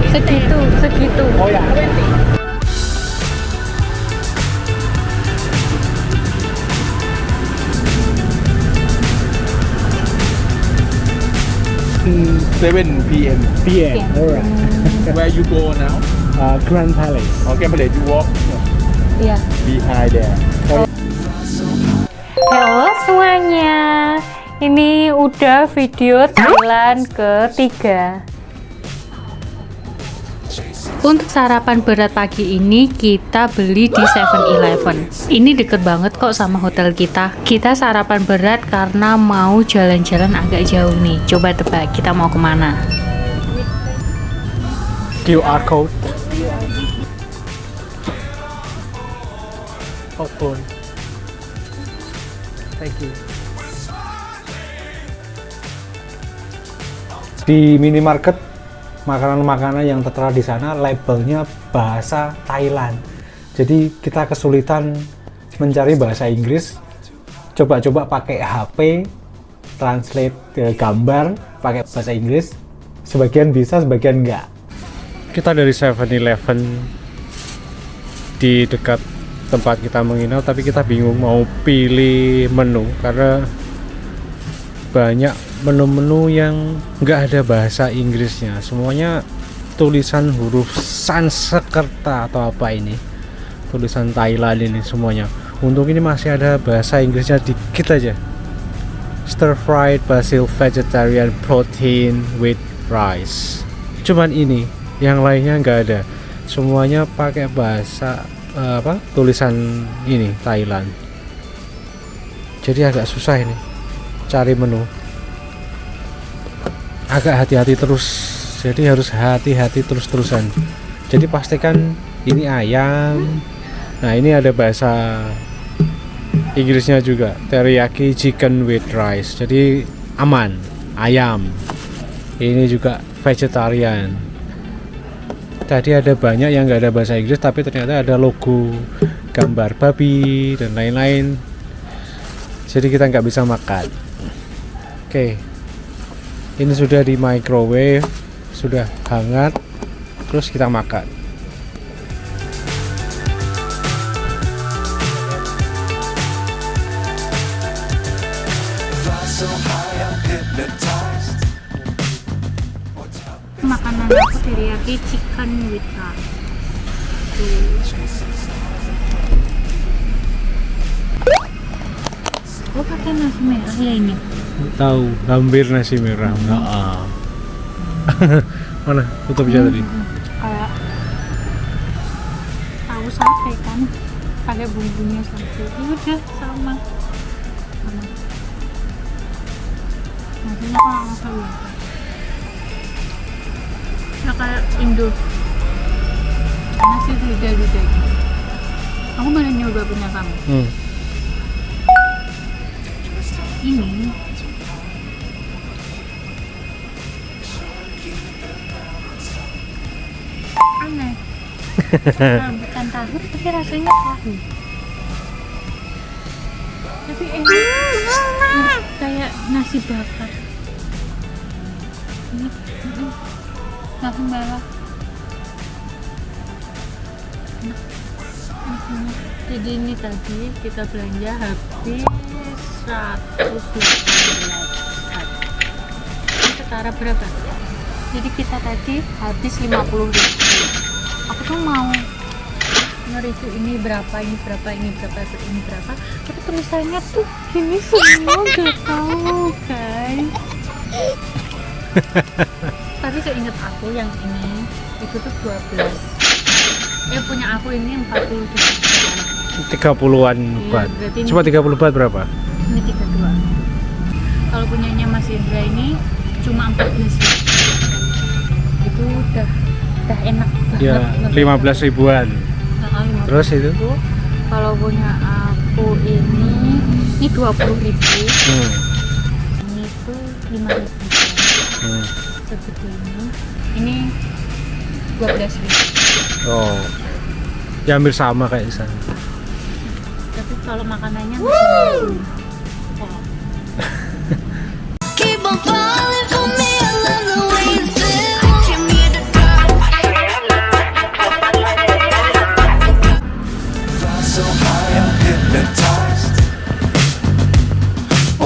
Segitu. Oh ya. Seven PM. PM. Alright. Where you go now? Grand Palace. Okay, but you walk Iya. behind there. Halo semuanya. Ini udah video Thailand ketiga. Untuk sarapan berat pagi ini kita beli di 7-Eleven. Ini deket banget kok sama hotel kita. Kita sarapan berat karena mau jalan-jalan agak jauh nih. Coba tebak kita mau kemana? QR code. Popcorn. Thank you. Di minimarket, makanan-makanan yang tertera di sana labelnya bahasa Thailand. Jadi kita kesulitan mencari bahasa Inggris. Coba-coba pakai HP, translate ke gambar, pakai bahasa Inggris. Sebagian bisa, sebagian enggak. Kita dari 7-Eleven di dekat tempat kita menginap, tapi kita bingung mau pilih menu karena banyak menu-menu yang nggak ada bahasa Inggrisnya, semuanya tulisan huruf Sanskerta atau apa ini, tulisan Thailand ini semuanya. Untuk ini masih ada bahasa Inggrisnya dikit aja. Stir fried basil vegetarian protein with rice. Cuman ini, yang lainnya nggak ada. Semuanya pakai bahasa tulisan ini Thailand. Jadi agak susah ini cari menu. Agak hati-hati terus. Jadi harus hati-hati terus-terusan. Jadi pastikan ini ayam. Nah, ini ada bahasa Inggrisnya juga. Teriyaki chicken with rice. Jadi aman, ayam. Ini juga vegetarian. Tadi ada banyak yang nggak ada bahasa Inggris, tapi ternyata ada logo gambar babi dan lain-lain. Jadi kita nggak bisa makan. Oke, ini sudah di microwave, sudah hangat, terus kita makan. Makanan aku teriyaki chicken with rice. Oh, pakai nasi merah ya ini? Tahu, hampir nasi merah. Nah, mana foto bisa tadi? Kayak tahu sate kan, pakai bumbunya sate. Ya udah sama. Nasinya kalau nggak salah. Nah, kayak Indo. Nasi lidah-lidah. Aku boleh nyoba punya kamu. Ini aneh. Bukan tahu tapi rasanya tahu. Tapi enak. Kayak nasi bakar. Ini langsung bawah. Jadi ini tadi kita belanja habis 117. Ini setara berapa? Jadi kita tadi habis 50.000. Aku tuh mau nge-review ini berapa, ini berapa, ini berapa, ini berapa. Tapi tulisannya tuh gini semua, gak tahu guys. Tapi seingat aku yang ini itu tuh 12. Punya aku ini 40 30-an baht. Berarti Cuma 30 baht berapa? Ini 32. Kalau punyanya Mas Indra ini cuma 14. Itu udah enak banget. Ya, 15 ribuan. Nah, 15 Terus itu? ribu. Kalau punya aku ini 20.000. Ini tuh 5.000. Segede ini. Ini 12.000. Oh. Ya hampir sama kayak di sana. Tapi kalau makanannya masih Keep on falling for me, I love the way you feel. Give me the drop.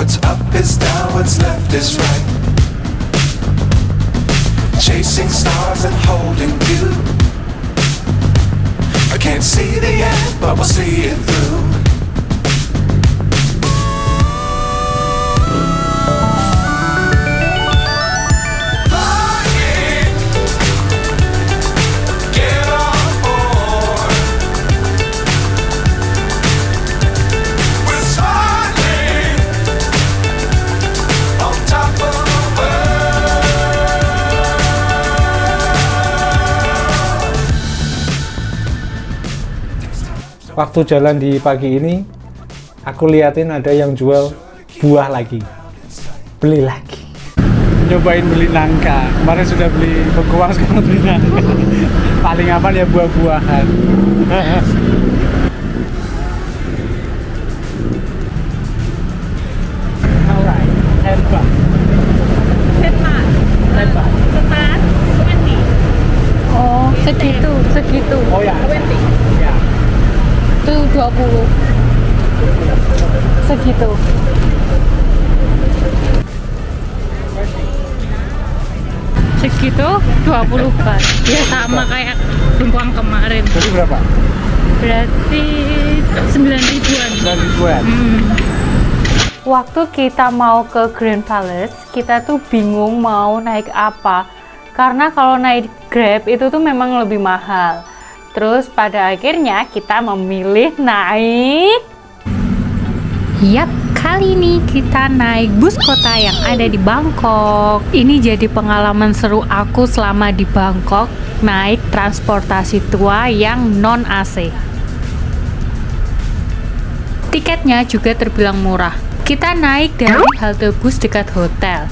What's up is down, what's left is right. Chasing stars and holding you. I can't see the end, but we'll see it through. Flying, get on board. We're smiling on top of the world. Waktu jalan di pagi ini, aku liatin ada yang jual buah lagi. Beli lagi. Nyobain beli nangka. Kemarin sudah beli bengkoang, sekarang beli nangka. Paling aman ya buah-buahan. Alright, hebat. Oh, segitu. Oh ya. Ya. Itu 20. Segitu. Segitu 20 baht. Ya sama kayak bengkoang kemarin. Jadi berapa? Berarti 9 ribuan. 9 ribuan. Waktu kita mau ke Grand Palace, kita tuh bingung mau naik apa. Karena kalau naik Grab itu tuh memang lebih mahal. Terus pada akhirnya kita memilih naik. Yap, kali ini kita naik bus kota yang ada di Bangkok. Ini jadi pengalaman seru aku selama di Bangkok naik transportasi tua yang non AC. Tiketnya juga terbilang murah. Kita naik dari halte bus dekat hotel.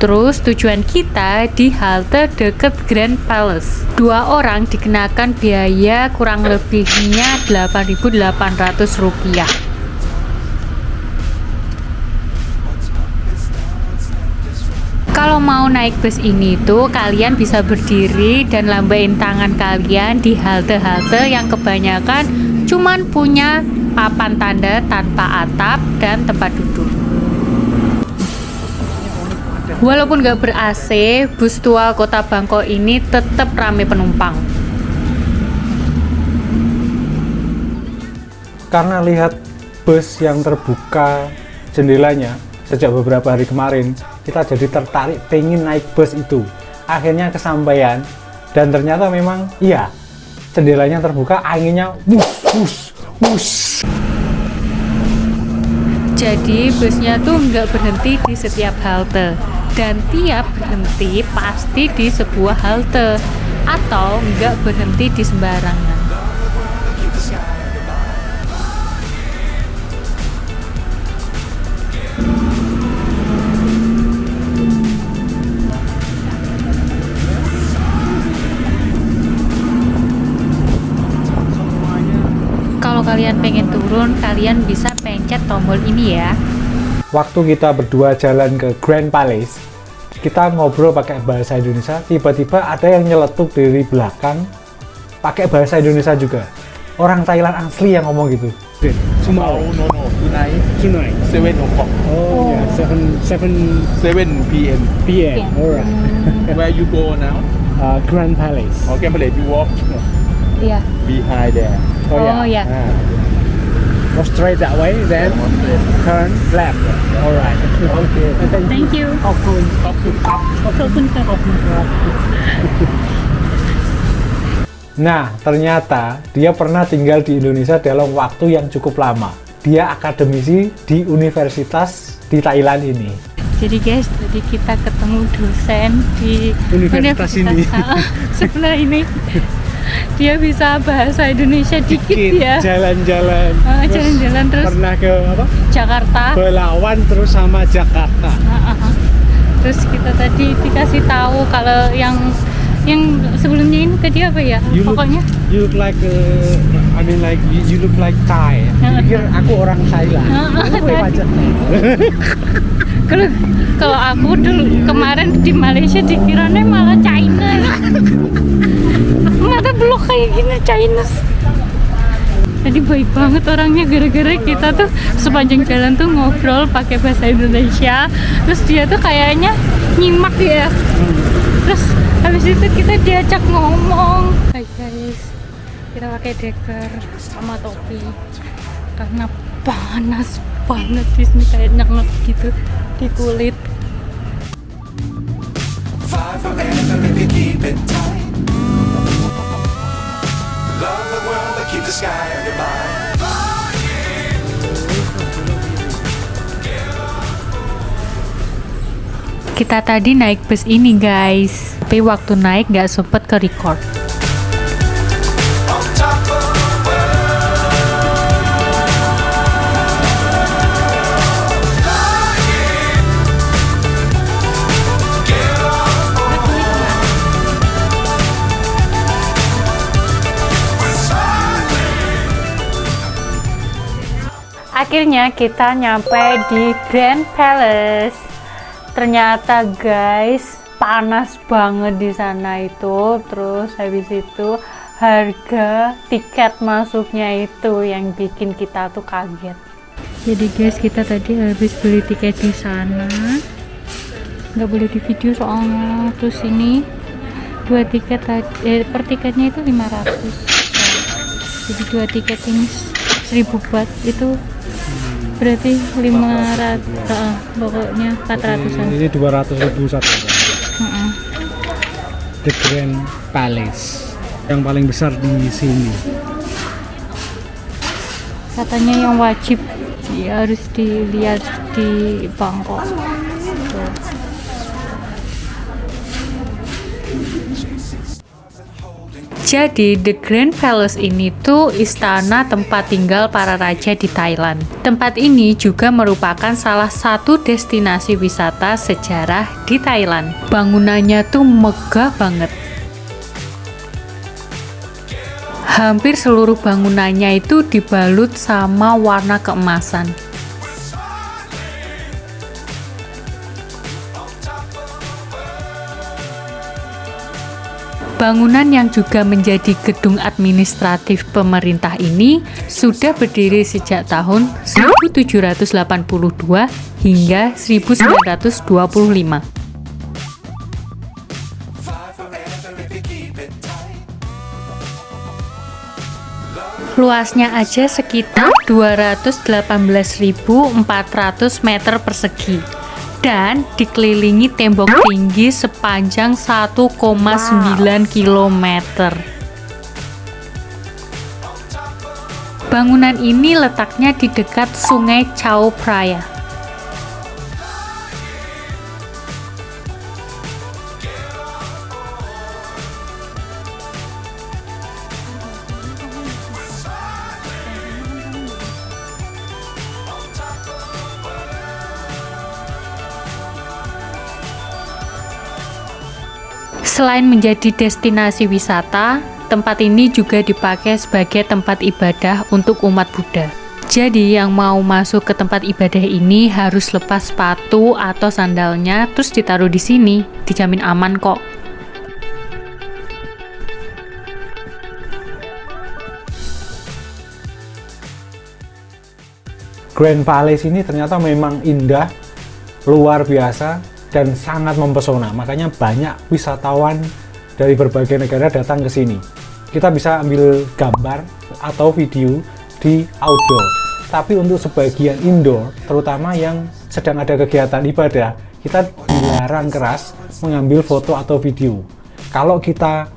Terus tujuan kita di halte dekat Grand Palace. 2 orang dikenakan biaya kurang lebihnya 8.800 rupiah. Kalau mau naik bus ini tuh kalian bisa berdiri dan lambain tangan kalian di halte-halte yang kebanyakan cuman punya papan tanda tanpa atap dan tempat duduk. Walaupun nggak ber-AC, bus tua kota Bangkok ini tetap ramai penumpang. Karena lihat bus yang terbuka jendelanya sejak beberapa hari kemarin, kita jadi tertarik pengen naik bus itu. Akhirnya kesampaian, dan ternyata memang iya, jendelanya terbuka, anginnya wus. Jadi busnya tuh nggak berhenti di setiap halte, dan tiap berhenti pasti di sebuah halte, atau nggak berhenti di sembarangan. Kalau kalian pengen turun, kalian bisa pencet tombol ini ya. Waktu kita berdua jalan ke Grand Palace, kita ngobrol pakai bahasa Indonesia, tiba-tiba ada yang nyeletuk dari belakang pakai bahasa Indonesia juga. Orang Thailand asli yang ngomong gitu. Tomorrow, no, tonight, 7 o'clock, Oh, ya, 7 p.m. PM. Alright. Where you go now? Grand Palace. Okay, but you walk Iya. behind there. Oh ya. Go straight that way, then turn left. Alright. Okay. Thank you. Nah, ternyata dia pernah tinggal di Indonesia dalam waktu yang cukup lama. Dia akademisi di universitas di Thailand ini. Jadi guys, tadi kita ketemu dosen di Universitas ini. Sebelah ini. Dia bisa bahasa Indonesia dikit ya. Jalan-jalan. Jalan-jalan terus Pernah ke apa? Jakarta. Belawan terus sama Jakarta. Terus kita tadi dikasih tahu kalau yang sebelumnya ini tadi apa ya? Pokoknya You look like you look like Thai. Pikir aku orang Thailand. kalau aku dulu kemarin di Malaysia dikiranya malah China. Mata blok kayak gini Chinese. Tadi baik banget orangnya, gara-gara kita tuh sepanjang jalan tuh ngobrol pakai bahasa Indonesia. Terus dia tuh kayaknya nyimak ya. Terus habis itu kita diajak ngomong. Hai guys, kita pakai deker sama topi karena panas banget di sini, kayak nyengep gitu di kulit. Fly forever if you keep it tight. Love the world but keep the sky on your mind. Kita tadi naik bus ini guys, tapi waktu naik nggak sempet ke record. On top of the world. Flying. Get on board. We're soaring. Akhirnya kita nyampe di Grand Palace. Ternyata guys, panas banget di sana itu. Terus habis itu harga tiket masuknya itu yang bikin kita tuh kaget. Jadi guys, kita tadi habis beli tiket di sana. Nggak boleh di video soalnya. Terus ini dua tiket per tiketnya itu 500. Jadi dua tiket ini 1000 baht itu berarti 500, pokoknya 400-an. Ini 200.000 satu. The Grand Palace yang paling besar di sini. Katanya yang wajib harus dilihat di Bangkok. Tuh. Jadi The Grand Palace ini tuh istana tempat tinggal para raja di Thailand. Tempat ini juga merupakan salah satu destinasi wisata sejarah di Thailand. Bangunannya tuh megah banget. Hampir seluruh bangunannya itu dibalut sama warna keemasan. Bangunan yang juga menjadi gedung administratif pemerintah ini sudah berdiri sejak tahun 1782 hingga 1925. Luasnya aja sekitar 218.400 meter persegi. Dan dikelilingi tembok tinggi sepanjang 1,9 km. Bangunan ini letaknya di dekat Sungai Chao Phraya. Selain menjadi destinasi wisata, tempat ini juga dipakai sebagai tempat ibadah untuk umat Buddha. Jadi yang mau masuk ke tempat ibadah ini harus lepas sepatu atau sandalnya terus ditaruh di sini, dijamin aman kok. Grand Palace ini ternyata memang indah, luar biasa, dan sangat mempesona. Makanya banyak wisatawan dari berbagai negara datang ke sini. Kita bisa ambil gambar atau video di outdoor. Tapi untuk sebagian indoor, terutama yang sedang ada kegiatan ibadah, kita dilarang keras mengambil foto atau video. Kalau kita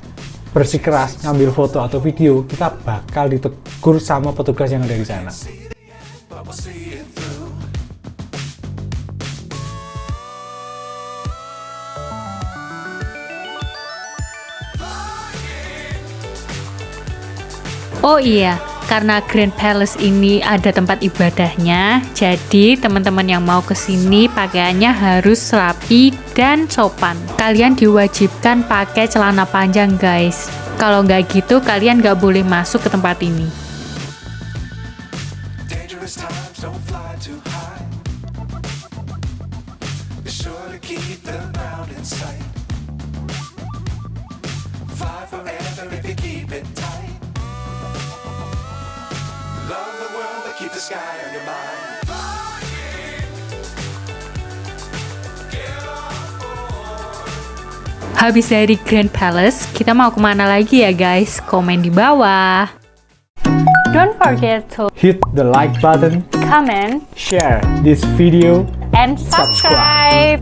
bersikeras ngambil foto atau video, kita bakal ditegur sama petugas yang ada di sana. But we'll see it through. Oh iya, karena Grand Palace ini ada tempat ibadahnya, jadi teman-teman yang mau kesini pakaiannya harus rapi dan sopan. Kalian diwajibkan pakai celana panjang guys. Kalau nggak gitu, kalian nggak boleh masuk ke tempat ini. Dangerous times, don't fly too high. Be sure to keep the ground in sight. Fly forever if you keep it tight. the sky on your mind. Habis dari Grand Palace, kita mau kemana lagi ya guys? Komen di bawah. Don't forget to Hit the like button, comment share this video, and subscribe.